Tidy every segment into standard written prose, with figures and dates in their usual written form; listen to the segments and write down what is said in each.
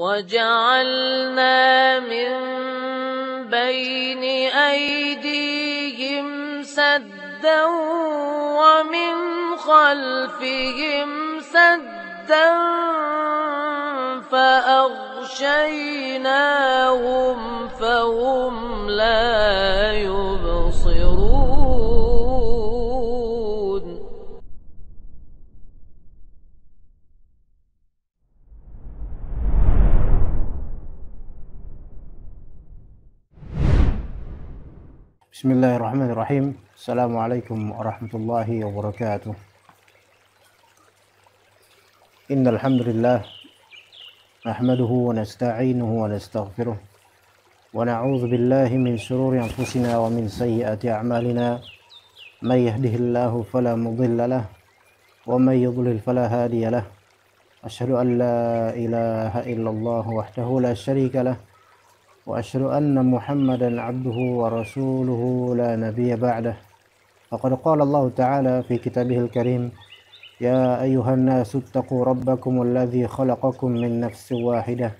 وجعلنا من بين أيديهم سدا ومن خلفهم سدا فأغشيناهم فهم لا يبصرون. Bismillahirrahmanirrahim. Assalamualaikum warahmatullahi wabarakatuh. Innal hamdalillah nahmaduhu wa nasta'inuhu wa nastaghfiruh wa na'udzu billahi min shururi anfusina wa min sayyiati a'malina. May yahdihillahu fala mudilla lahu wa may yudlil fala hadiya lahu. Asyhadu an la ilaha illallah wahdahu la syarika lahu وأشهد أن محمدا عبده ورسوله لا نبي بعده. فقد قال الله تعالى في كتابه الكريم: يا أيها الناس اتقوا ربكم الذي خلقكم من نفس واحدة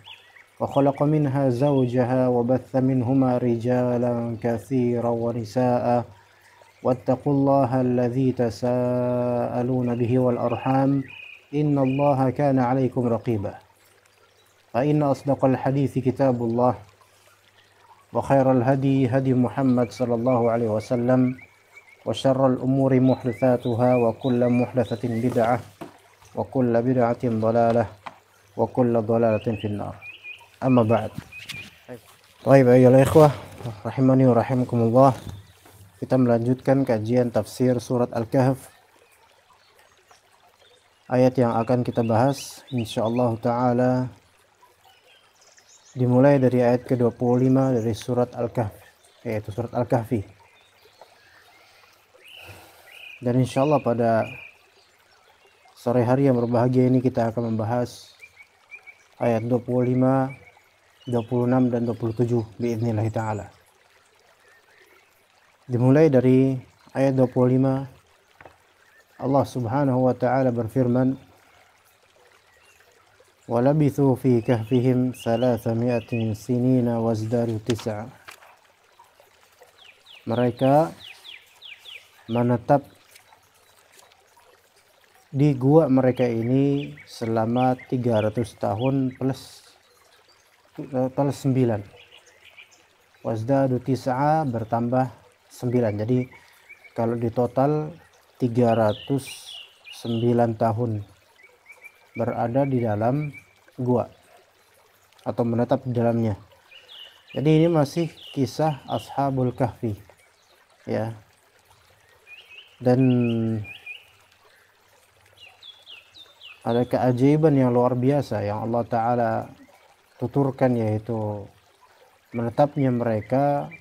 وخلق منها زوجها وبث منهما رجالا كثيرا ونساء واتقوا الله الذي تساءلون به والأرحام إن الله كان عليكم رقيبا. فإن أصدق الحديث كتاب الله وخير الهدي هدي محمد صلى الله عليه وسلم وشر الأمور محدثاتها وكل محدثة بدعة وكل بدعة ضلالة وكل ضلالة في النار. أما بعد. Baik, ayolah ikhwah rahimani wa rahimakumullah. Kita melanjutkan kajian tafsir surat Al-Kahf. Ayat yang akan kita bahas insyaallah taala dimulai dari ayat ke-25 dari surat Al-Kahf, yaitu surat Al-Kahfi. Dan insyaallah pada sore hari yang berbahagia ini kita akan membahas ayat 25, 26 dan 27 biidznillah taala. Dimulai dari ayat 25, Allah Subhanahu wa taala berfirman: وَلَبِثُوا فِي كَهْفِهِمْ 300 سِنِينَ وَازْدَادُوا 9. Mereka menetap di gua mereka ini selama 300 tahun plus 9. وَازْدَادُوا 9 bertambah 9. Jadi kalau di total 309 tahun berada di dalam gua atau menetap di dalamnya. Jadi ini masih kisah Ashabul Kahfi, ya. Dan ada keajaiban yang luar biasa yang Allah Ta'ala tuturkan, yaitu menetapnya mereka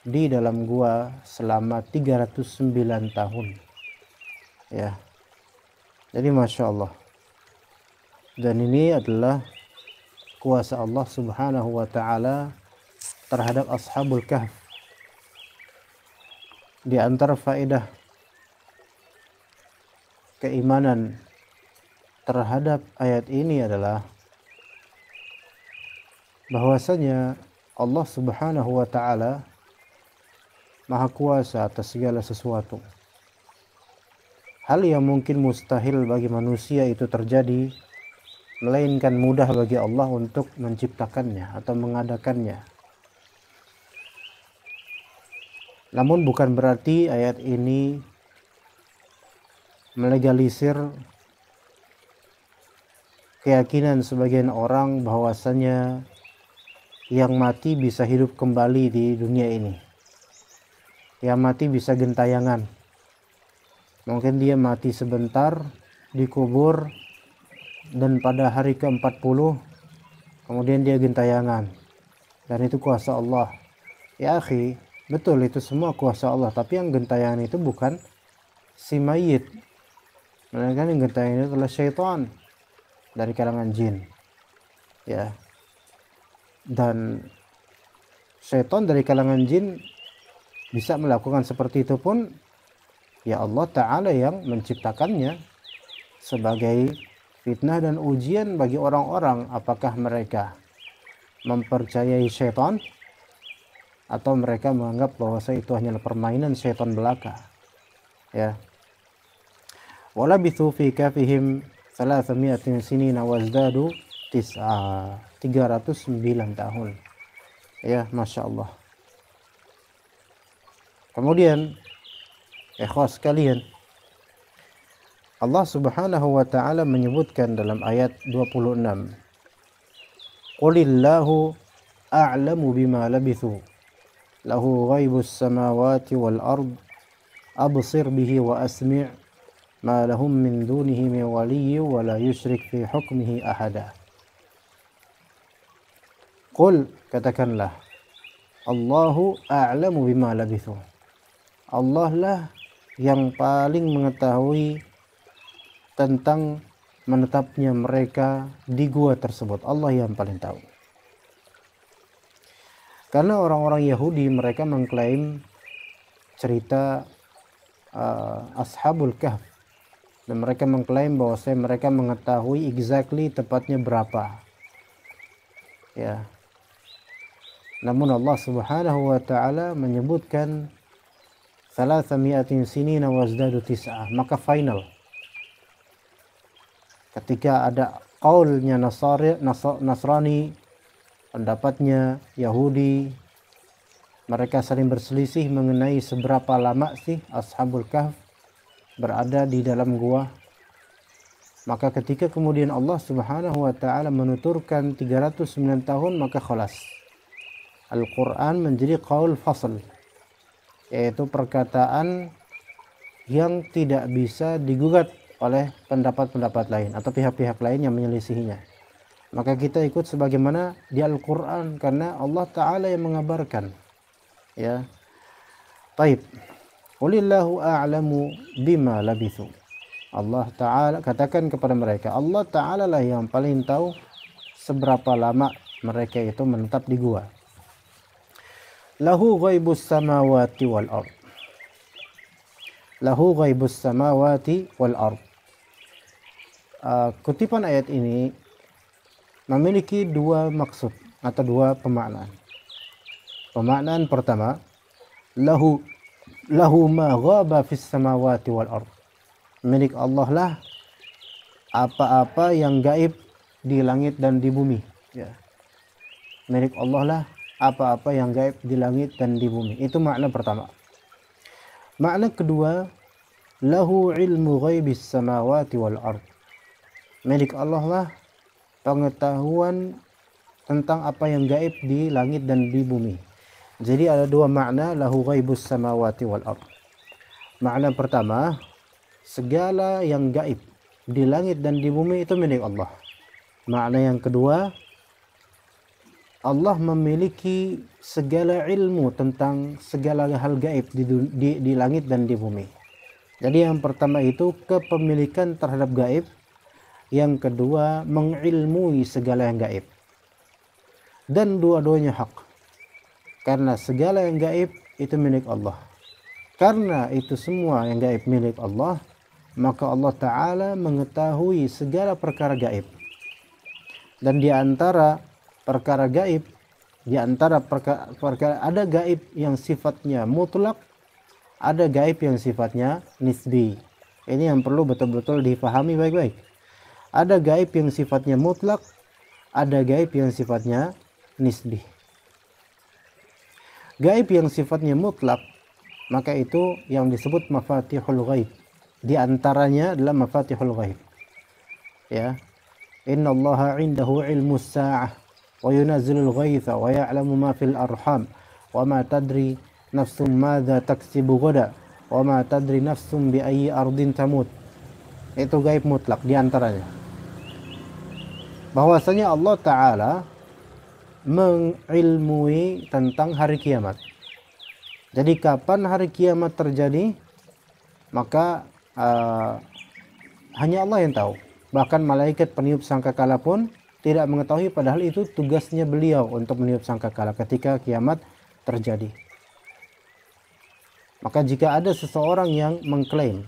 di dalam gua selama 309 tahun, ya. Jadi Masya Allah. Dan ini adalah kuasa Allah Subhanahu wa taala terhadap Ashabul Kahf. Di antara faedah keimanan terhadap ayat ini adalah bahwasanya Allah Subhanahu wa taala Maha Kuasa atas segala sesuatu. Hal yang mungkin mustahil bagi manusia itu terjadi, melainkan mudah bagi Allah untuk menciptakannya atau mengadakannya. Namun bukan berarti ayat ini melegalisir keyakinan sebagian orang bahwasanya yang mati bisa hidup kembali di dunia ini. Yang mati bisa gentayangan. Mungkin dia mati sebentar, dikubur, dan pada hari ke-40 kemudian dia gentayangan, dan itu kuasa Allah. Ya akhi, betul itu semua kuasa Allah, tapi yang gentayangan itu bukan si mayit, melainkan yang gentayangan itu adalah syaitan dari kalangan jin, ya. Dan syaitan dari kalangan jin bisa melakukan seperti itu pun ya Allah Ta'ala yang menciptakannya sebagai fitnah dan ujian bagi orang-orang, apakah mereka mempercayai syaitan atau mereka menganggap bahwa itu hanyalah permainan syaitan belaka. Ya. Walabithu fi kafihim 300 sinina wazdadu 309 tahun. Ya, Masya Allah. Kemudian ikhwas sekalian, Allah Subhanahu wa taala menyebutkan dalam ayat 26, Qulillahu a'lamu bima labithu lahu ghaibus samawati wal ard absir bihi wa asmi' ma lahum min dunihi min waliyyin wa la yusyrik fi hukmihi ahada. Qul, katakanlah, Allahu a'lamu bima labithu. Allah lah yang paling mengetahui tentang menetapnya mereka di gua tersebut. Allah yang paling tahu. Karena orang-orang Yahudi mereka mengklaim cerita Ashabul Kahf, dan mereka mengklaim bahwa mereka mengetahui exactly tepatnya berapa. Ya. Namun Allah Subhanahu wa taala menyebutkan 300 sinina wazdadu 9, maka final. Ketika ada qaulnya Nasrani, pendapatnya Yahudi, mereka saling berselisih mengenai seberapa lama sih Ashabul Kahf berada di dalam gua. Maka ketika kemudian Allah Subhanahu wa taala menuturkan 309 tahun, maka khalas. Al-Quran menjadi qaul fasl, yaitu perkataan yang tidak bisa digugat oleh pendapat-pendapat lain atau pihak-pihak lain yang menyelisihinya. Maka kita ikut sebagaimana di Al-Quran, karena Allah Ta'ala yang mengabarkan. Ya. Taib. Qulillahu a'lamu bima labithu. Allah Ta'ala katakan kepada mereka, Allah Ta'ala lah yang paling tahu seberapa lama mereka itu menetap di gua. Lahu ghaibus samawati wal ard. Lahu ghaibus samawati wal ard. Kutipan ayat ini memiliki dua maksud atau dua pemaknaan. Pemaknaan pertama, lahu ma ghaba fis samawati wal ard. Milik Allah lah apa-apa yang gaib di langit dan di bumi. Ya. Milik Allah lah apa-apa yang gaib di langit dan di bumi. Itu makna pertama. Makna kedua, lahu ilmu ghaibis samawati wal ard. Milik Allah lah pengetahuan tentang apa yang gaib di langit dan di bumi. Jadi ada dua makna lahu ghaibus samawati wal ard. Makna pertama, segala yang gaib di langit dan di bumi itu milik Allah. Makna yang kedua, Allah memiliki segala ilmu tentang segala hal gaib di langit dan di bumi. Jadi yang pertama itu kepemilikan terhadap gaib, yang kedua mengilmui segala yang gaib. Dan dua-duanya hak. Karena segala yang gaib itu milik Allah. Karena itu semua yang gaib milik Allah, maka Allah Ta'ala mengetahui segala perkara gaib. Dan di antara perkara gaib, di antara perkara ada gaib yang sifatnya mutlak, ada gaib yang sifatnya nisbi. Ini yang perlu betul-betul difahami baik-baik. Ada gaib yang sifatnya mutlak, ada gaib yang sifatnya nisbi. Gaib yang sifatnya mutlak, maka itu yang disebut mafatihul ghaib. Di antaranya adalah mafatihul ghaib. Ya. Innallaha 'indahu 'ilmus sa'ah wa yunazzilul ghaitha wa ya'lamu ma fil arham wa ma tadri nafsum madza taksibu ghadan wa ma tadri nafsum bi ayyi ardin tamut. Itu gaib mutlak di antaranya. Bahwasanya Allah Ta'ala mengilmui tentang hari kiamat. Jadi kapan hari kiamat terjadi, maka hanya Allah yang tahu. Bahkan malaikat peniup sangkakala pun tidak mengetahui, padahal itu tugasnya beliau untuk meniup sangkakala ketika kiamat terjadi. Maka jika ada seseorang yang mengklaim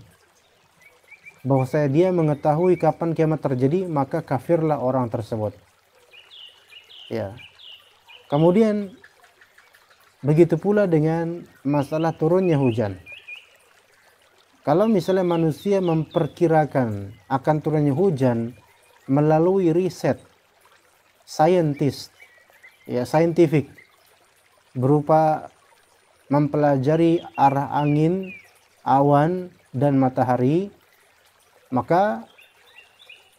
bahwasanya dia mengetahui kapan kiamat terjadi, maka kafirlah orang tersebut. Ya. Kemudian begitu pula dengan masalah turunnya hujan. Kalau misalnya manusia memperkirakan akan turunnya hujan melalui riset scientific berupa mempelajari arah angin, awan, dan matahari, maka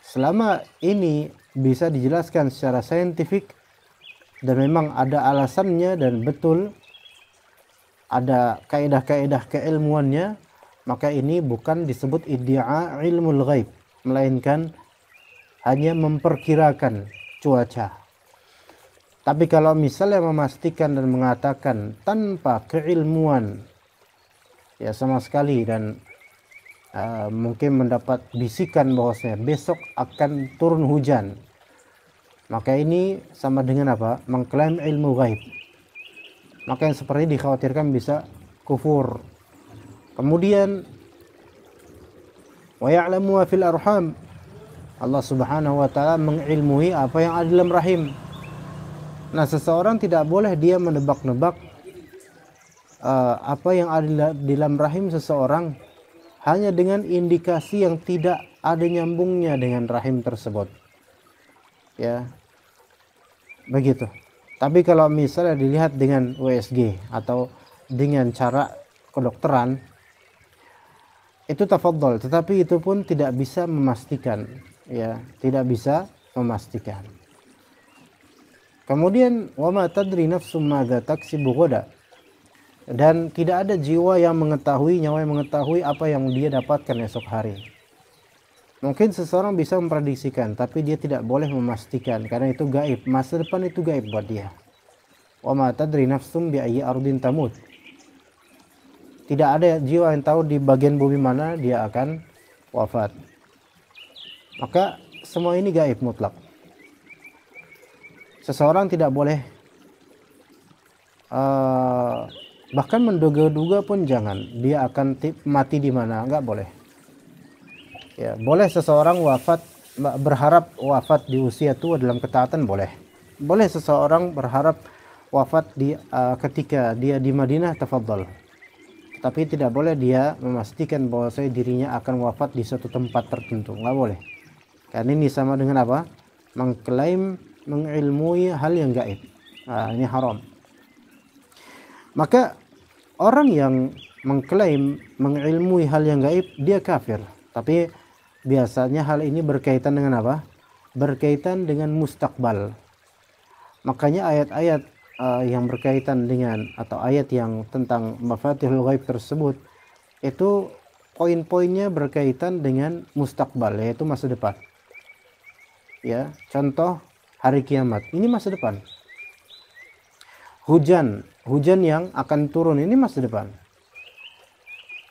selama ini bisa dijelaskan secara saintifik dan memang ada alasannya dan betul ada kaidah-kaidah keilmuannya, maka ini bukan disebut iddia ilmul ghaib, melainkan hanya memperkirakan cuaca. Tapi kalau misalnya memastikan dan mengatakan tanpa keilmuan ya sama sekali, dan mungkin mendapat bisikan bahwasanya besok akan turun hujan, maka ini sama dengan apa? Mengklaim ilmu ghaib. Maka yang seperti ini dikhawatirkan bisa kufur. Kemudian wa ya'lamu ma fil arham, Allah Subhanahu wa taala mengilmui apa yang ada dalam rahim. Nah, seseorang tidak boleh dia menebak-nebak apa yang ada di dalam rahim seseorang hanya dengan indikasi yang tidak ada nyambungnya dengan rahim tersebut. Ya. Begitu. Tapi kalau misalnya dilihat dengan USG atau dengan cara kedokteran, itu tafadhol, tetapi itu pun tidak bisa memastikan, ya, tidak bisa memastikan. Kemudian wa ma tadri nafsum madza taksibu ghadan, dan tidak ada jiwa yang mengetahui, nyawa yang mengetahui apa yang dia dapatkan esok hari. Mungkin seseorang bisa memprediksikan, tapi dia tidak boleh memastikan karena itu gaib. Masa depan itu gaib buat dia. Wa ma tadri nafsum bi ayyi ardin tamut. Tidak ada jiwa yang tahu di bagian bumi mana dia akan wafat. Maka semua ini gaib mutlak. Seseorang tidak boleh bahkan menduga-duga pun jangan, dia akan mati di mana, enggak boleh. Ya, boleh seseorang berharap wafat di usia tua dalam ketaatan, boleh. Boleh seseorang berharap wafat ketika dia di Madinah, tafadhol. Tapi tidak boleh dia memastikan bahwa dirinya akan wafat di suatu tempat tertentu, enggak boleh. Karena ini sama dengan apa? Mengklaim, mengilmui hal yang gaib. Nah, ini haram. Maka orang yang mengklaim, mengilmui hal yang gaib, dia kafir. Tapi biasanya hal ini berkaitan dengan apa? Berkaitan dengan mustakbal. Makanya ayat-ayat yang berkaitan dengan, atau ayat yang tentang mafatihul ghaib tersebut, itu poin-poinnya berkaitan dengan mustakbal, yaitu masa depan. Ya, contoh hari kiamat, ini masa depan. Hujan yang akan turun, ini masa depan.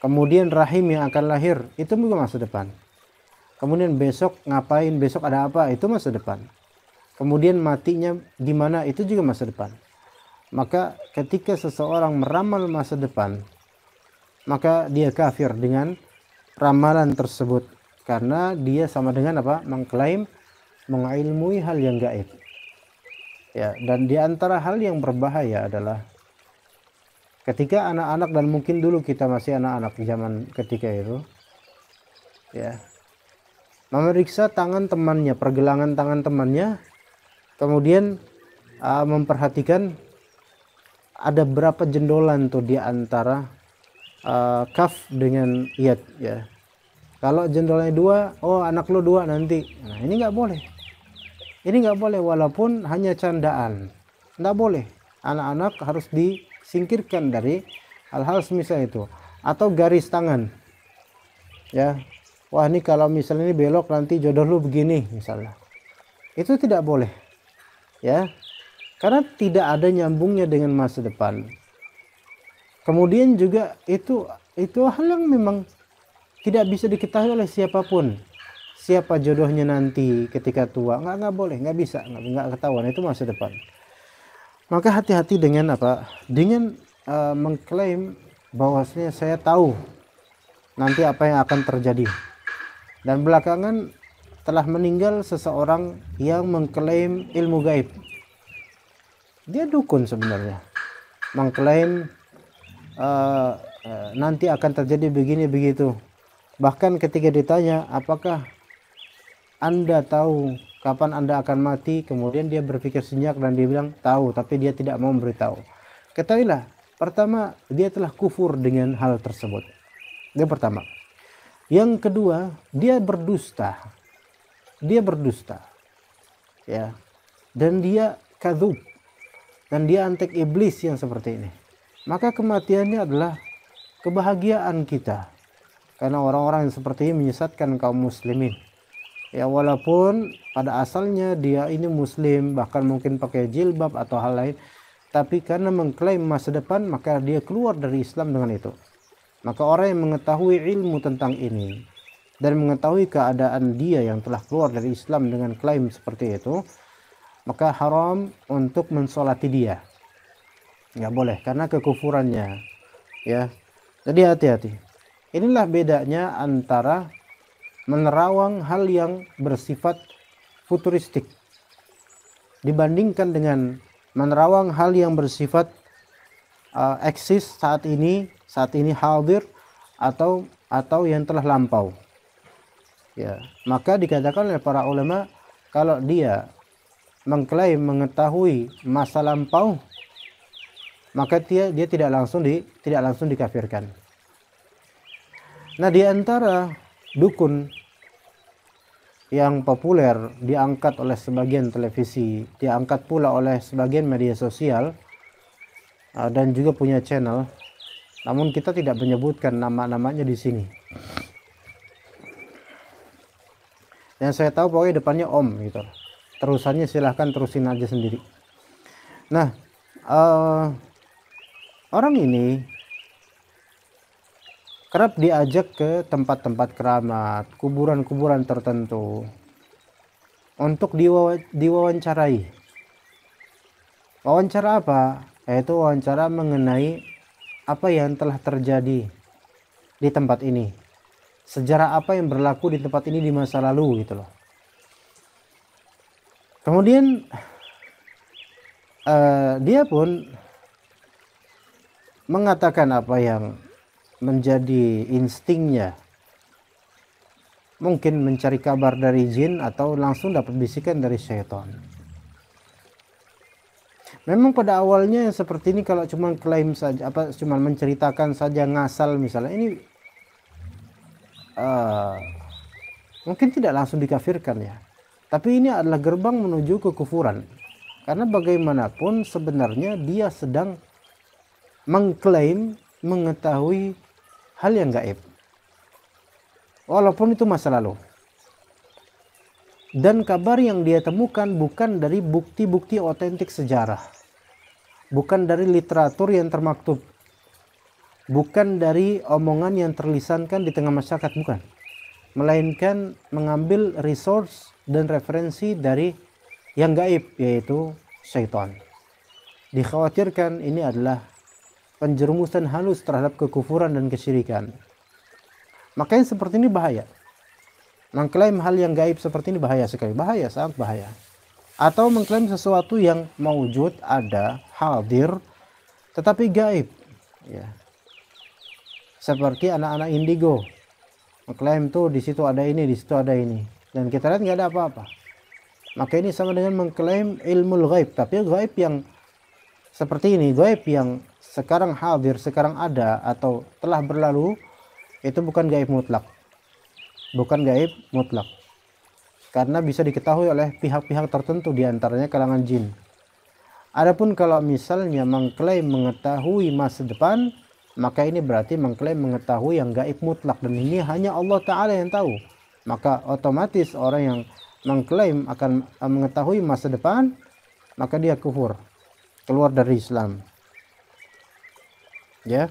Kemudian rahim yang akan lahir, itu juga masa depan. Kemudian besok ngapain, besok ada apa, itu masa depan. Kemudian matinya di mana, itu juga masa depan. Maka ketika seseorang meramal masa depan, maka dia kafir dengan ramalan tersebut, karena dia sama dengan apa? Mengklaim, mengilmui hal yang gaib. Ya, dan di antara hal yang berbahaya adalah ketika anak-anak, dan mungkin dulu kita masih anak-anak zaman ketika itu, ya, memeriksa tangan temannya, pergelangan tangan temannya, kemudian memperhatikan ada berapa jendolan tuh di antara kaf dengan iyad, ya. Kalau jendolanya 2, oh anak lu 2 nanti. Nah, ini nggak boleh. Ini nggak boleh, walaupun hanya candaan. Nggak boleh. Anak-anak harus disingkirkan dari hal-hal semisal itu. Atau garis tangan. Ya. Wah, ini kalau misalnya ini belok nanti jodoh lu begini misalnya. Itu tidak boleh. Ya. Karena tidak ada nyambungnya dengan masa depan. Kemudian juga itu hal yang memang tidak bisa diketahui oleh siapapun. Siapa jodohnya nanti ketika tua, nggak boleh, nggak bisa, nggak ketahuan, itu masa depan. Maka hati-hati dengan apa? Dengan mengklaim bahwasanya saya tahu nanti apa yang akan terjadi. Dan belakangan telah meninggal seseorang yang mengklaim ilmu gaib. Dia dukun sebenarnya, mengklaim nanti akan terjadi begini begitu. Bahkan ketika ditanya, apakah Anda tahu kapan Anda akan mati, kemudian dia berpikir sejenak dan dia bilang tahu, tapi dia tidak mau memberitahu. Ketahuilah, pertama, dia telah kufur dengan hal tersebut. Yang pertama. Yang kedua, dia berdusta. Dia berdusta. Ya. Dan dia kadzub. Dan dia antek iblis yang seperti ini. Maka kematiannya adalah kebahagiaan kita. Karena orang-orang yang seperti ini menyesatkan kaum muslimin. Ya, walaupun pada asalnya dia ini muslim, bahkan mungkin pakai jilbab atau hal lain, tapi karena mengklaim masa depan, maka dia keluar dari Islam dengan itu. Maka orang yang mengetahui ilmu tentang ini dan mengetahui keadaan dia yang telah keluar dari Islam dengan klaim seperti itu, maka haram untuk mensolati dia. Nggak boleh karena kekufurannya. Ya, jadi hati-hati. Inilah bedanya antara menerawang hal yang bersifat futuristik dibandingkan dengan menerawang hal yang bersifat eksis saat ini hadir atau yang telah lampau. Ya, maka dikatakan oleh para ulama kalau dia mengklaim mengetahui masa lampau, maka dia tidak langsung dikafirkan. Nah, di antara dukun yang populer diangkat oleh sebagian televisi, diangkat pula oleh sebagian media sosial dan juga punya channel. Namun kita tidak menyebutkan nama-namanya di sini. Yang saya tahu pokoknya depannya Om gitu. Terusannya silahkan terusin aja sendiri. Nah, orang ini kerap diajak ke tempat-tempat keramat, kuburan-kuburan tertentu untuk diwawancarai. Wawancara apa? Yaitu wawancara mengenai apa yang telah terjadi di tempat ini, sejarah apa yang berlaku di tempat ini di masa lalu gitu loh. Kemudian dia pun mengatakan apa yang menjadi instingnya, mungkin mencari kabar dari jin atau langsung dapat bisikan dari syaitan. Memang pada awalnya seperti ini kalau cuma klaim saja, cuma menceritakan saja ngasal misalnya, ini mungkin tidak langsung dikafirkan ya. Tapi ini adalah gerbang menuju kekufuran. Karena bagaimanapun sebenarnya dia sedang mengklaim mengetahui hal yang gaib. Walaupun itu masa lalu. Dan kabar yang dia temukan bukan dari bukti-bukti otentik sejarah. Bukan dari literatur yang termaktub. Bukan dari omongan yang terlisankan di tengah masyarakat, bukan. Melainkan mengambil resource dan referensi dari yang gaib, yaitu syaitan. Dikhawatirkan ini adalah penjerumusan halus terhadap kekufuran dan kesyirikan. Makanya seperti ini bahaya. Mengklaim hal yang gaib seperti ini bahaya sekali. Bahaya, sangat bahaya. Atau mengklaim sesuatu yang mawujud, ada, hadir, tetapi gaib. Ya. Seperti anak-anak indigo. Mengklaim tuh di situ ada ini, di situ ada ini. Dan kita lihat nggak ada apa-apa. Maka ini sama dengan mengklaim ilmu gaib. Tapi gaib yang seperti ini, gaib yang sekarang hadir, sekarang ada, atau telah berlalu, itu bukan gaib mutlak. Bukan gaib mutlak. Karena bisa diketahui oleh pihak-pihak tertentu, diantaranya kalangan jin. Adapun kalau misalnya mengklaim mengetahui masa depan, maka ini berarti mengklaim mengetahui yang gaib mutlak. Dan ini hanya Allah Ta'ala yang tahu. Maka otomatis orang yang mengklaim akan mengetahui masa depan, maka dia kufur, keluar dari Islam. Ya.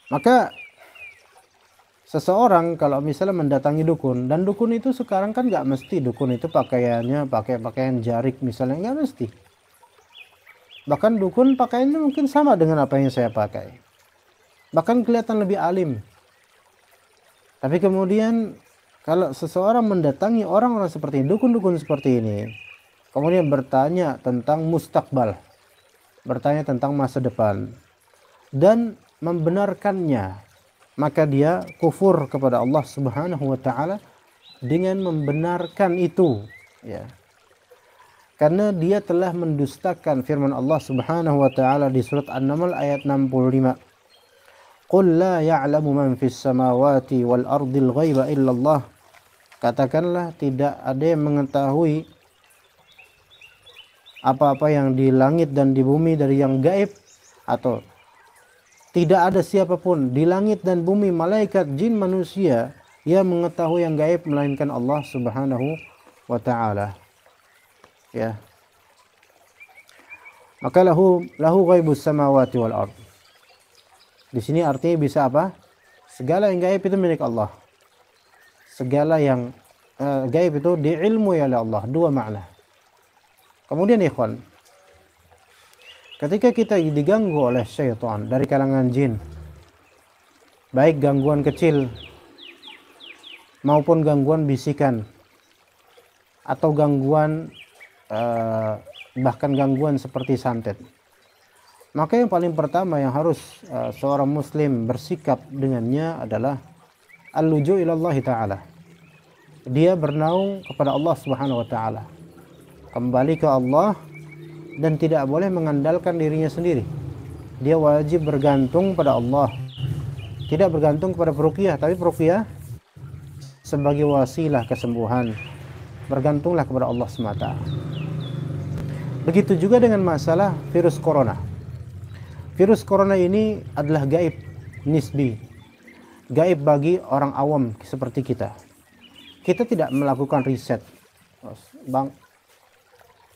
Maka seseorang kalau misalnya mendatangi dukun, dan dukun itu sekarang kan nggak mesti dukun itu pakaiannya pakai pakaian jarik misalnya, nggak mesti. Bahkan dukun pakaiannya mungkin sama dengan apa yang saya pakai, bahkan kelihatan lebih alim. Tapi kemudian kalau seseorang mendatangi orang-orang seperti ini, dukun-dukun seperti ini, kemudian bertanya tentang mustakbal, bertanya tentang masa depan, dan membenarkannya, maka dia kufur kepada Allah Subhanahu wa taala dengan membenarkan itu, ya. Karena dia telah mendustakan firman Allah Subhanahu wa taala di surat An-Naml ayat 65. Qul la ya'lamu man fis samawati wal ardil ghaiba illallah. Katakanlah tidak ada yang mengetahui apa-apa yang di langit dan di bumi dari yang gaib, atau tidak ada siapapun di langit dan bumi, malaikat, jin, manusia, yang mengetahui yang gaib melainkan Allah Subhanahu wa taala. Ya. Maka lahu ghaibus samawati wal ard. Di sini artinya bisa apa? Segala yang gaib itu milik Allah. Segala yang gaib itu diilmui oleh Allah. Dua makna. Kemudian ikhwan, ketika kita diganggu oleh syaitan dari kalangan jin, baik gangguan kecil maupun gangguan bisikan, atau gangguan bahkan gangguan seperti santet, maka yang paling pertama yang harus seorang muslim bersikap dengannya adalah al-luju' ilallahi ta'ala. Dia bernaung kepada Allah Subhanahu wa taala, kembali ke Allah, dan tidak boleh mengandalkan dirinya sendiri. Dia wajib bergantung pada Allah, tidak bergantung kepada peruqyah, tapi peruqyah sebagai wasilah kesembuhan. Bergantunglah kepada Allah semata. Begitu juga dengan masalah virus corona. Virus corona ini adalah gaib nisbi, gaib bagi orang awam seperti kita. Kita tidak melakukan riset, Bang.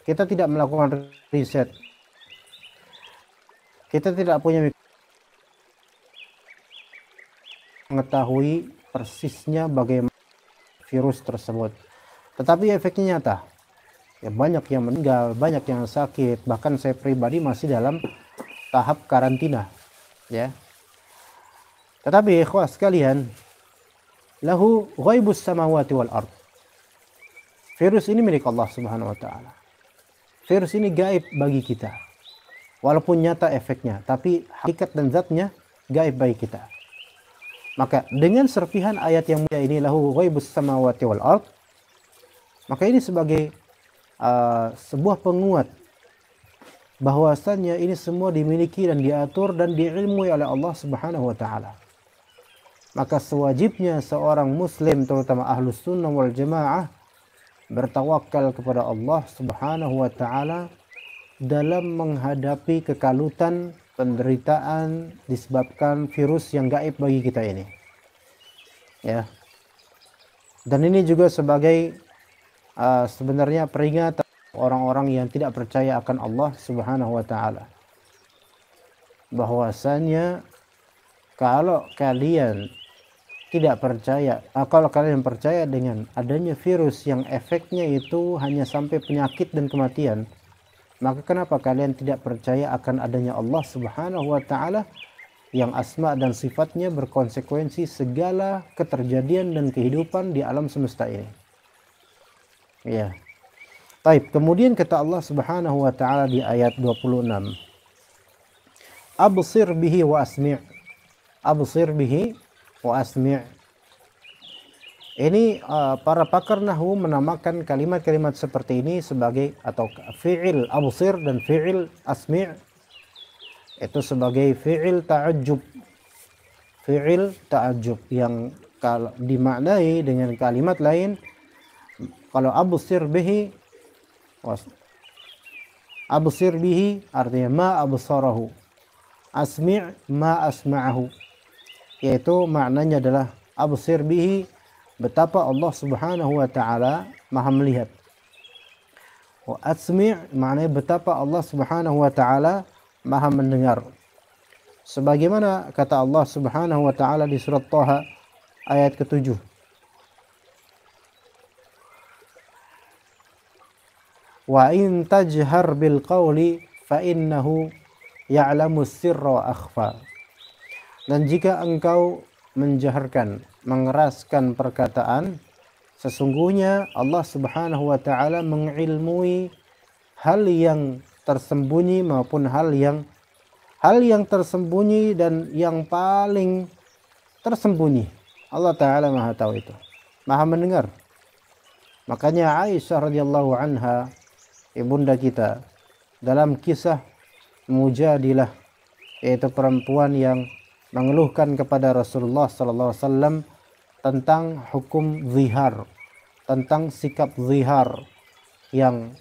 Kita tidak melakukan riset. Kita tidak punya mengetahui persisnya bagaimana virus tersebut. Tetapi efeknya nyata. Ya, banyak yang meninggal, banyak yang sakit, bahkan saya pribadi masih dalam tahap karantina, ya. Tetapi ikhwah sekalian, lahu ghaibus samawati wal ard. Virus ini milik Allah Subhanahu wa taala. Virus ini gaib bagi kita. Walaupun nyata efeknya, tapi hakikat dan zatnya gaib bagi kita. Maka dengan serpihan ayat yang mulia ini, lahu ghaibus samawati wal ard, maka ini sebagai sebuah penguat bahwasannya ini semua dimiliki dan diatur dan diilmui oleh Allah Subhanahu wa taala. Maka sewajibnya seorang muslim, terutama ahlus sunnah wal jamaah, bertawakal kepada Allah Subhanahu wa taala dalam menghadapi kekalutan, penderitaan disebabkan virus yang gaib bagi kita ini. Ya. Dan ini juga sebagai sebenarnya peringatan orang-orang yang tidak percaya akan Allah Subhanahu wa taala, bahwasanya kalau kalian tidak percaya, kalau kalian percaya dengan adanya virus yang efeknya itu hanya sampai penyakit dan kematian, maka kenapa kalian tidak percaya akan adanya Allah Subhanahu wa taala yang asma dan sifatnya berkonsekuensi segala keterjadian dan kehidupan di alam semesta ini. Ya. Baik, kemudian kata Allah Subhanahu wa taala di ayat 26. Absir bihi wa asmi'. Absir bihi wa asmi'. Ini para pakar nahwu menamakan kalimat-kalimat seperti ini sebagai, atau fi'il absir dan fi'il asmi' itu sebagai fi'il ta'ajjub. Fi'il ta'ajjub yang kalau dimaknai dengan kalimat lain, kalau absir bihi, absir bihi artinya ma absarahu, asmi' ma asma'ahu, yaitu maknanya adalah absir bihi, betapa Allah Subhanahu wa taala maha melihat. Wa asmi' maknanya betapa Allah Subhanahu wa taala maha mendengar. Sebagaimana kata Allah Subhanahu wa taala di surat Thaha ayat ke-7. Wa in tajhar bil qawli fa innahu ya'lamu sirra wa akhfa. Dan jika engkau menjaharkan mengeraskan perkataan, sesungguhnya Allah Subhanahu wa taala mengilmui hal yang tersembunyi maupun hal yang tersembunyi dan yang paling tersembunyi. Allah taala Maha tahu itu, Maha mendengar. Makanya Aisyah radhiyallahu anha, ibunda kita, dalam kisah Mujadilah, yaitu perempuan yang mengeluhkan kepada Rasulullah sallallahu alaihi wasallam tentang hukum zihar, tentang sikap zihar yang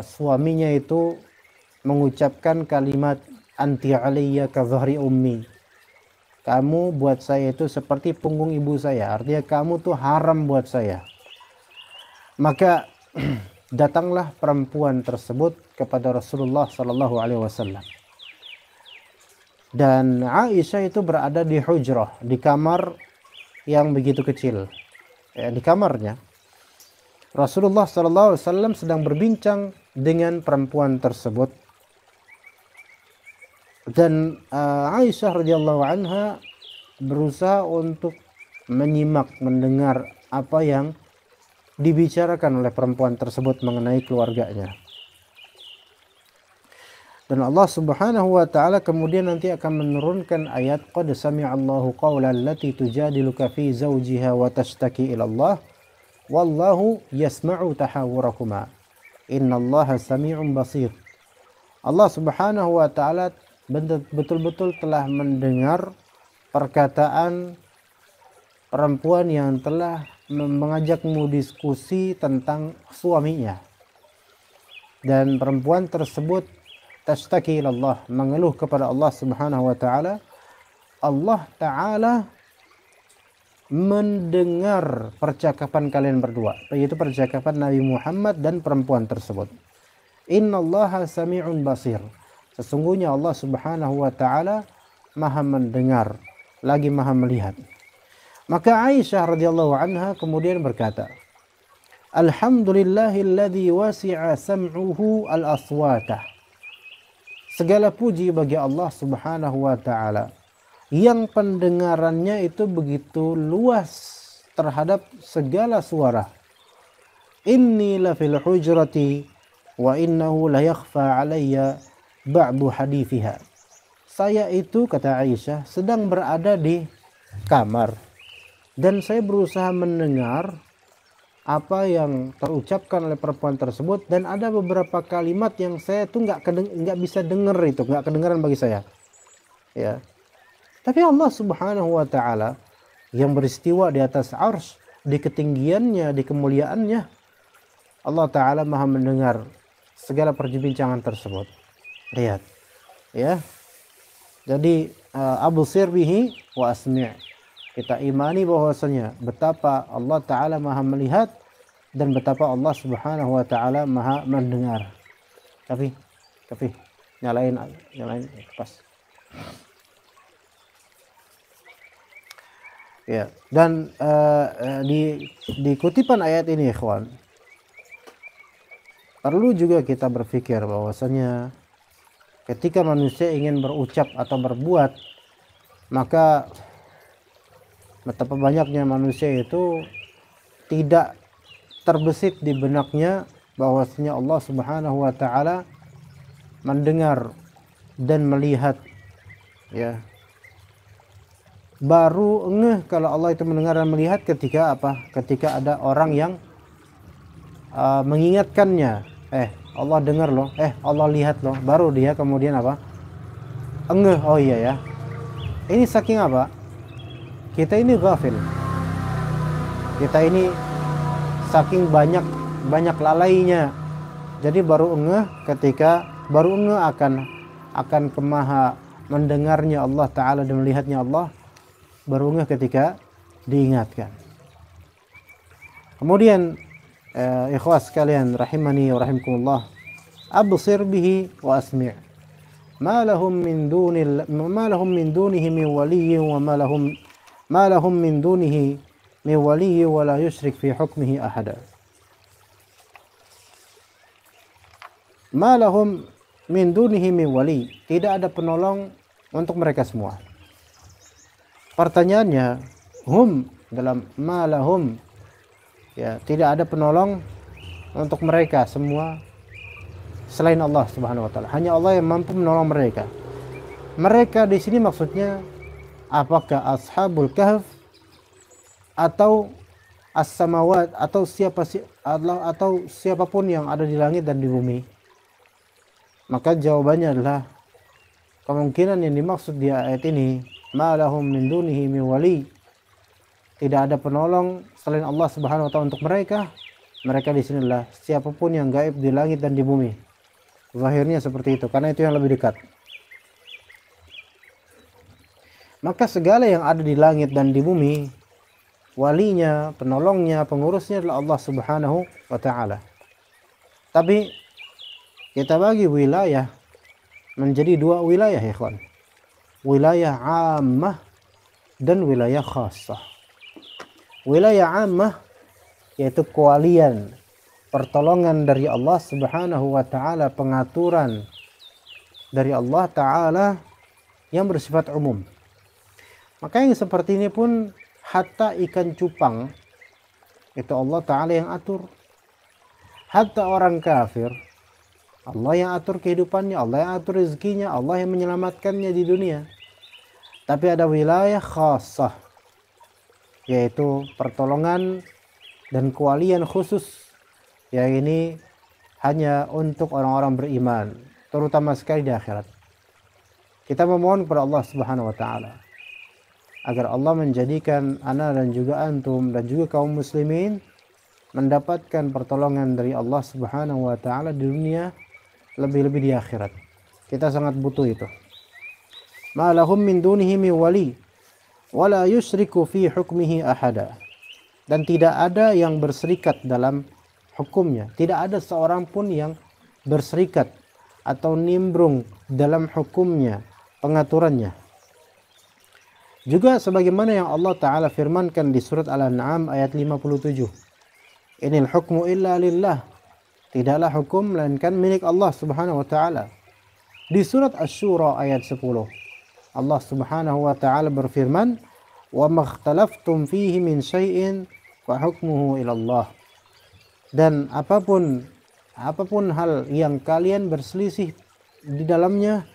suaminya itu mengucapkan kalimat anti alayya ka dhahri ummi. Kamu buat saya itu seperti punggung ibu saya, artinya kamu tuh haram buat saya. Maka datanglah perempuan tersebut kepada Rasulullah sallallahu alaihi wasallam. Dan Aisyah itu berada di hujrah, di kamar yang begitu kecil, di kamarnya. Rasulullah SAW sedang berbincang dengan perempuan tersebut, dan Aisyah radhiyallahu anha berusaha untuk menyimak, mendengar apa yang dibicarakan oleh perempuan tersebut mengenai keluarganya. Dan Allah Subhanahu wa taala kemudian nanti akan menurunkan ayat qad sami'allahu qawla allati tujadiluka fi zawjiha wa tashtaki ila Allah wallahu yasma'u tahawurakuma innallaha sami'un basir. Allah Subhanahu wa taala betul-betul telah mendengar perkataan perempuan yang telah mengajakmu diskusi tentang suaminya, dan perempuan tersebut tashtaki ilallah, mengeluh kepada Allah Subhanahu wa taala. Allah taala mendengar percakapan kalian berdua, yaitu percakapan Nabi Muhammad dan perempuan tersebut. Innallaha sami'un basir. Sesungguhnya Allah Subhanahu wa taala Maha mendengar lagi Maha melihat. Maka Aisyah radhiyallahu anha kemudian berkata, Alhamdulillahilladzi wasi'a sam'uhu al-aswata. Segala puji bagi Allah Subhanahu wa taala yang pendengarannya itu begitu luas terhadap segala suara. Inni la fil hujrati wa innahu la yakhfa alayya ba'du hadithiha. Saya itu, kata Aisyah, sedang berada di kamar dan saya berusaha mendengar apa yang terucapkan oleh perempuan tersebut, dan ada beberapa kalimat yang saya tuh nggak bisa dengar, itu nggak kedengaran bagi saya, ya. Tapi Allah Subhanahu wa taala yang beristiwa di atas arsy, di ketinggiannya, di kemuliaannya, Allah taala Maha mendengar segala perbincangan tersebut. Lihat, ya. Jadi absir bihi wa asmi'. Kita imani bahwasanya betapa Allah taala Maha melihat dan betapa Allah Subhanahu wa taala Maha mendengar. Tapi nyalain pas. Ya, dan di kutipan ayat ini, ikhwan, perlu juga kita berpikir bahwasanya ketika manusia ingin berucap atau berbuat, maka betapa banyaknya manusia itu tidak terbesit di benaknya bahwasanya Allah Subhanahu wa taala mendengar dan melihat, ya. Baru ngeh kalau Allah itu mendengar dan melihat ketika apa? Ketika ada orang yang mengingatkannya, Allah dengar loh, Allah lihat loh, baru dia kemudian apa? Ngeh, oh iya ya. Ini saking apa? Kita ini ghafil. Kita ini saking banyak lalainya. Jadi baru ngeh akan kemaha mendengarnya Allah taala dan melihatnya Allah, baru ngeh ketika diingatkan. Kemudian ikhwas sekalian rahimani wa rahimakumullah, absir bihi wa asmi'. Ma lahum min dunihi min waliyyin wa ma lahum min dunihi min waliyyin wa la yusyrik fi hukmihi ahada. Ma lahum min dunihi min wali. Tidak ada penolong untuk mereka semua. Pertanyaannya, hum dalam malahum, ya, tidak ada penolong untuk mereka semua selain Allah Subhanahu wa taala. Hanya Allah yang mampu menolong mereka. Mereka di sini maksudnya apakah ashabul kahf atau as-samawat atau Allah atau siapapun yang ada di langit dan di bumi? Maka jawabannya adalah kemungkinan yang dimaksud di ayat ini ma lahum min dunihi min wali, tidak ada penolong selain Allah Subhanahu wa taala untuk mereka. Mereka di sini adalah siapapun yang gaib di langit dan di bumi. Zahirnya seperti itu karena itu yang lebih dekat. Maka segala yang ada di langit dan di bumi, walinya, penolongnya, pengurusnya adalah Allah Subhanahu wa taala. Tapi kita bagi wilayah menjadi dua wilayah, ya ikhwan. Wilayah ammah dan wilayah khassah. Wilayah ammah yaitu kewalian, pertolongan dari Allah Subhanahu wa taala, pengaturan dari Allah taala yang bersifat umum. Maka yang seperti ini pun hatta ikan cupang itu Allah taala yang atur. Hatta orang kafir Allah yang atur kehidupannya, Allah yang atur rezekinya, Allah yang menyelamatkannya di dunia. Tapi ada wilayah khassah, yaitu pertolongan dan kewalian khusus yang ini hanya untuk orang-orang beriman, terutama sekali di akhirat. Kita memohon kepada Allah Subhanahu wa taala agar Allah menjadikan ana dan juga antum dan juga kaum muslimin mendapatkan pertolongan dari Allah Subhanahu wa taala di dunia, lebih-lebih di akhirat. Kita sangat butuh itu. Ma lahum min dunihi min wali wala yusyriku fi hukmihi ahada. Dan tidak ada yang berserikat dalam hukumnya. Tidak ada seorang pun yang berserikat atau nimbrung dalam hukumnya, pengaturannya. Juga sebagaimana yang Allah Ta'ala firmankan di surat Al-An'am ayat 57. Inil hukmu illa lillah. Tidaklah hukum melainkan milik Allah Subhanahu wa Ta'ala. Di surat Asy-Syura ayat 10. Allah Subhanahu wa Ta'ala berfirman, "Wa makhtalaftum fihi min syai'in fa hukmuhu ila Allah." Dan apapun hal yang kalian berselisih di dalamnya,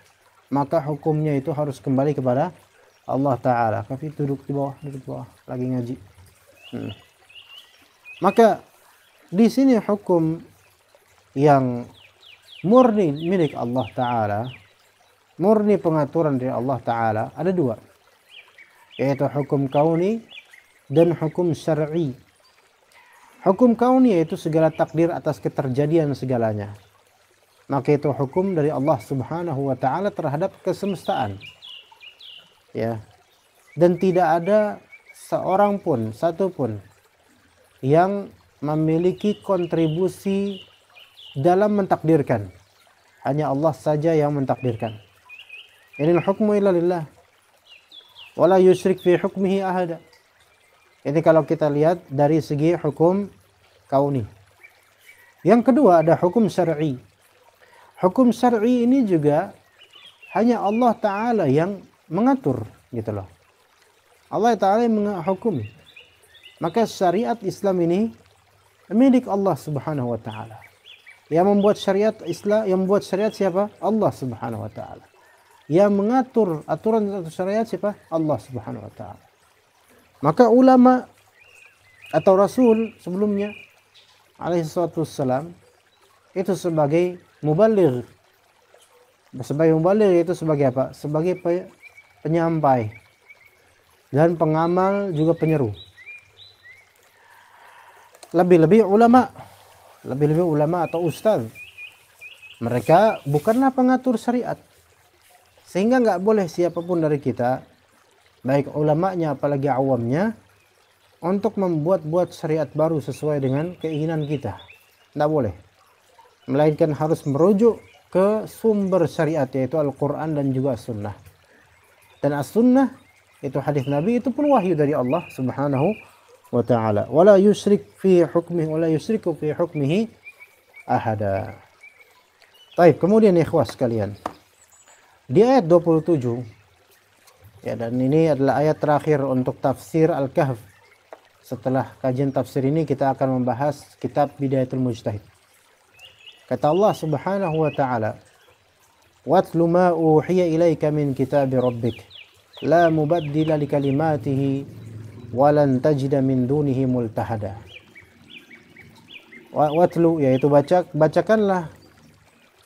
maka hukumnya itu harus kembali kepada Allah Ta'ala. Kafi duduk di bawah, lagi ngaji. Maka di sini hukum yang murni milik Allah Ta'ala, murni pengaturan dari Allah Ta'ala, ada dua, yaitu hukum kauni dan hukum syar'i. Hukum kauni yaitu segala takdir atas keterjadian segalanya. Maka itu hukum dari Allah Subhanahu wa Ta'ala terhadap kesemestaan. Ya. Dan tidak ada seorang pun, satu pun yang memiliki kontribusi dalam mentakdirkan. Hanya Allah saja yang mentakdirkan. Inil hukmu illa lillah. Wala yusyrik fi hukmihi ahada. Ini kalau kita lihat dari segi hukum kauni. Yang kedua ada hukum syar'i. Hukum syar'i ini juga hanya Allah Ta'ala yang mengatur, gitu loh. Allah Ta'ala yang menghukumi. Maka syariat Islam ini milik Allah Subhanahu wa Ta'ala. Yang membuat syariat Islam, yang membuat syariat siapa? Allah Subhanahu wa Ta'ala. Yang mengatur aturan atau syariat siapa? Allah Subhanahu wa Ta'ala. Maka ulama atau Rasul sebelumnya alaihi salatu wassalam itu sebagai mubaligh. Sebagai mubaligh itu sebagai apa? Sebagai penyampai dan pengamal, juga penyeru. Lebih-lebih ulama atau ustaz, mereka bukanlah pengatur syariat, sehingga nggak boleh siapapun dari kita, baik ulamanya apalagi awamnya, untuk membuat syariat baru sesuai dengan keinginan kita. Nggak boleh, melainkan harus merujuk ke sumber syariat, yaitu Al-Quran dan juga Sunnah. Dan As-Sunnah itu hadis Nabi, itu pun wahyu dari Allah Subhanahu wa Ta'ala. Wala yusyriku fi hukmihi ahada. Baik, kemudian ikhwas sekalian, di ayat 27 Ya, dan ini adalah ayat terakhir untuk tafsir Al-Kahf. Setelah kajian tafsir ini kita akan membahas kitab Bidayatul Mujtahid. Kata Allah Subhanahu wa taala, "Watlu ma uhiya ilaika min kitabi rabbik, la mubaddila likalimatihi wa lan tajida min dunihi multahada." Watlu yaitu bacakanlah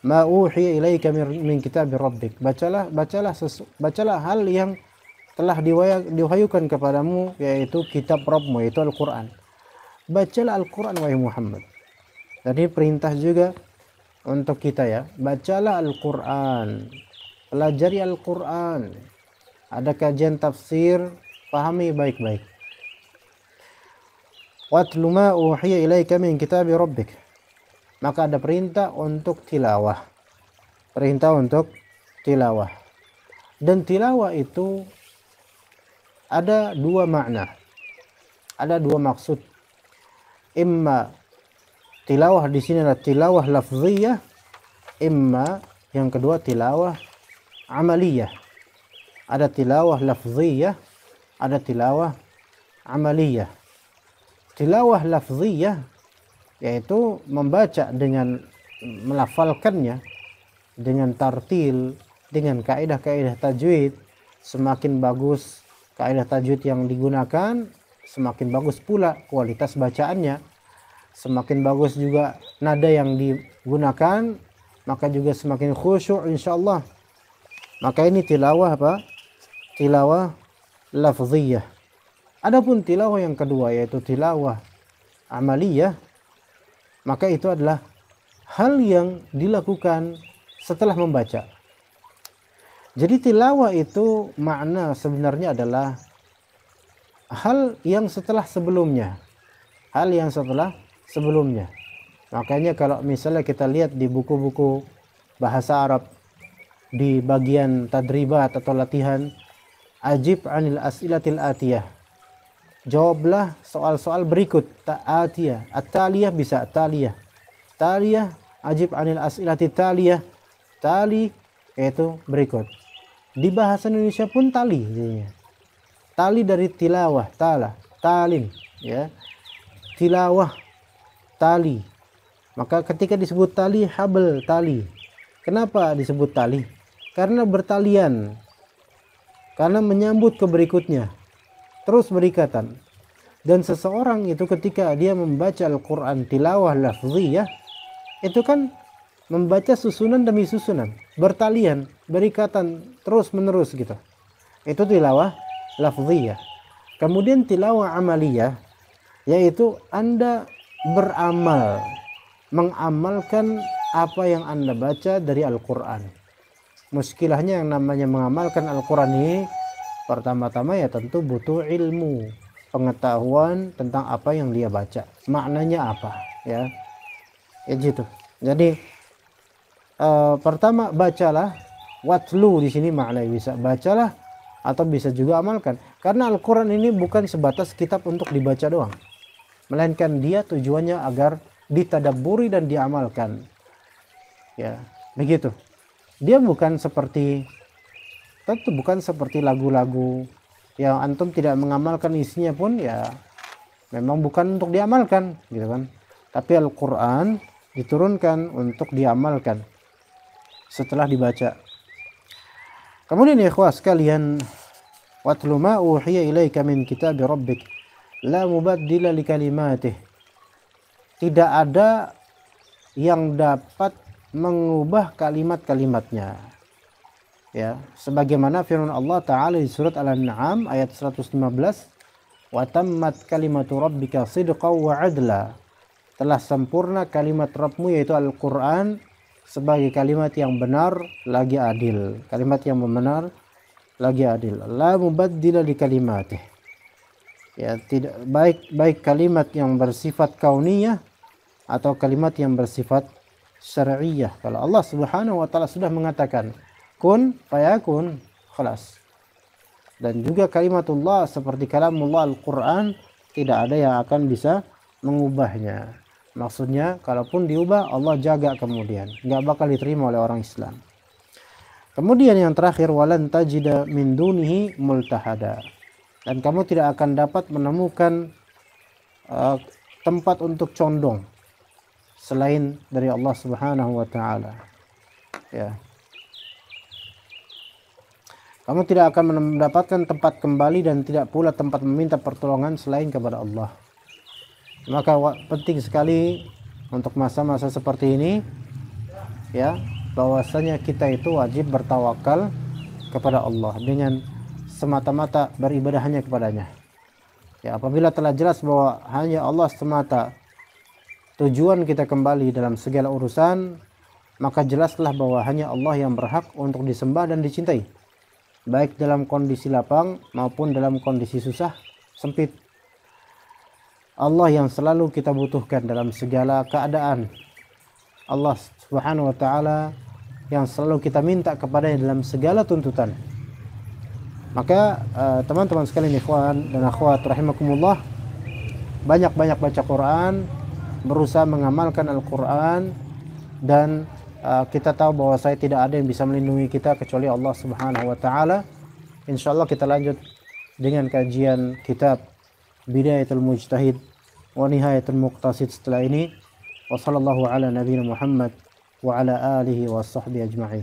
ma uhiya ilaika min kitabi rabbik. Bacalah hal yang telah diwahyukan kepadamu, yaitu kitab Rabbmu, yaitu Al-Quran. Bacalah Al-Quran wahai Muhammad. Jadi perintah juga untuk kita ya, bacalah Al-Quran, pelajari Al-Quran, ada kajian tafsir, pahami baik-baik. Watlu ma uhiya ilaika min kitabi rabbik. Maka ada perintah untuk tilawah. Perintah untuk tilawah. Dan tilawah itu ada dua makna. Ada dua maksud. Imma tilawah di sini adalah tilawah lafziyah, imma yang kedua tilawah amaliyah. Ada tilawah lafziyah, ada tilawah amaliyah. Tilawah lafziyah yaitu membaca dengan melafalkannya dengan tartil, dengan kaidah-kaidah tajwid. Semakin bagus kaidah tajwid yang digunakan, semakin bagus pula kualitas bacaannya. Semakin bagus juga nada yang digunakan, maka juga semakin khusyuk insyaallah. Maka ini tilawah apa? Tilawah lafziyah. Adapun tilawah yang kedua yaitu tilawah amaliyah, maka itu adalah hal yang dilakukan setelah membaca. Jadi tilawah itu makna sebenarnya adalah hal yang setelah sebelumnya. Hal yang setelah sebelumnya. Makanya kalau misalnya kita lihat di buku-buku bahasa Arab, di bagian tadribat atau latihan, ajib anil as'ilatil atiyah. Jawablah soal-soal berikut. Atiyah, at-taliyah bisa taliyah. Taliyah, ajib anil as'ilatil taliyah. Tali yaitu berikut. Di bahasa Indonesia pun tali jadinya. Tali dari tilawah, talin ya. Tilawah, tali. Maka ketika disebut tali, habl, tali. Kenapa disebut tali? Karena bertalian. Karena menyambut ke berikutnya. Terus berikatan. Dan seseorang itu ketika dia membaca Al-Quran tilawah lafziyah, itu kan membaca susunan demi susunan, bertalian, berikatan, terus menerus gitu. Itu tilawah lafziyah. Kemudian tilawah amaliyah, yaitu Anda beramal, mengamalkan apa yang Anda baca dari Al-Quran. Muskilahnya yang namanya mengamalkan Al-Quran ini, pertama-tama ya tentu butuh ilmu, pengetahuan tentang apa yang dia baca, maknanya apa ya gitu. Jadi pertama bacalah, watlu di sini maknanya bisa bacalah atau bisa juga amalkan. Karena Al-Quran ini bukan sebatas kitab untuk dibaca doang, melainkan dia tujuannya agar ditadabburi dan diamalkan. Ya, begitu. Dia bukan seperti, tentu bukan seperti lagu-lagu yang antum tidak mengamalkan isinya pun ya memang bukan untuk diamalkan gitu kan. Tapi Al-Quran diturunkan untuk diamalkan setelah dibaca. Kemudian ya ikhwah sekalian, watlu ma uhiya ilaika min kitabi rabbik la mubaddila likalimatih. Tidak ada yang dapat mengubah kalimat-kalimatnya. Ya, sebagaimana firman Allah Ta'ala di surat Al-An'am ayat 115, wa tammat kalimatu rabbika sidqan wa adla. Telah sempurna kalimat Rabbmu yaitu Al-Quran sebagai kalimat yang benar lagi adil. Kalimat yang benar lagi adil. La mubaddila li kalimatih. Ya, tidak baik kalimat yang bersifat kauniyah atau kalimat yang bersifat syar'iyah. Kalau Allah Subhanahu wa taala sudah mengatakan kun fayakun, khalas. Dan juga kalimatullah seperti kalamullah Al-Quran, tidak ada yang akan bisa mengubahnya. Maksudnya kalaupun diubah Allah jaga kemudian, nggak bakal diterima oleh orang Islam. Kemudian yang terakhir, walan tajida min dunihi multahada. Dan kamu tidak akan dapat menemukan tempat untuk condong selain dari Allah Subhanahu wa taala. Ya. Kamu tidak akan mendapatkan tempat kembali dan tidak pula tempat meminta pertolongan selain kepada Allah. Maka penting sekali untuk masa-masa seperti ini, ya, bahwasanya kita itu wajib bertawakal kepada Allah dengan semata-mata beribadah hanya kepadanya. Ya, apabila telah jelas bahwa hanya Allah semata tujuan kita kembali dalam segala urusan, maka jelaslah bahwa hanya Allah yang berhak untuk disembah dan dicintai, baik dalam kondisi lapang maupun dalam kondisi susah, sempit. Allah yang selalu kita butuhkan dalam segala keadaan. Allah Subhanahu wa taala yang selalu kita minta kepadanya dalam segala tuntutan. Maka teman-teman sekalian, ikhwan dan akhwat rahimakumullah, banyak-banyak baca Quran, berusaha mengamalkan Al-Quran, dan kita tahu bahwa saya tidak ada yang bisa melindungi kita kecuali Allah Subhanahu wa taala. Insyaallah kita lanjut dengan kajian kitab Bidayatul Mujtahid wa Nihayatul Muqtasid setelah ini. Wassallallahu ala nabiyina Muhammad wa ala alihi wa sahbihi ajma'in.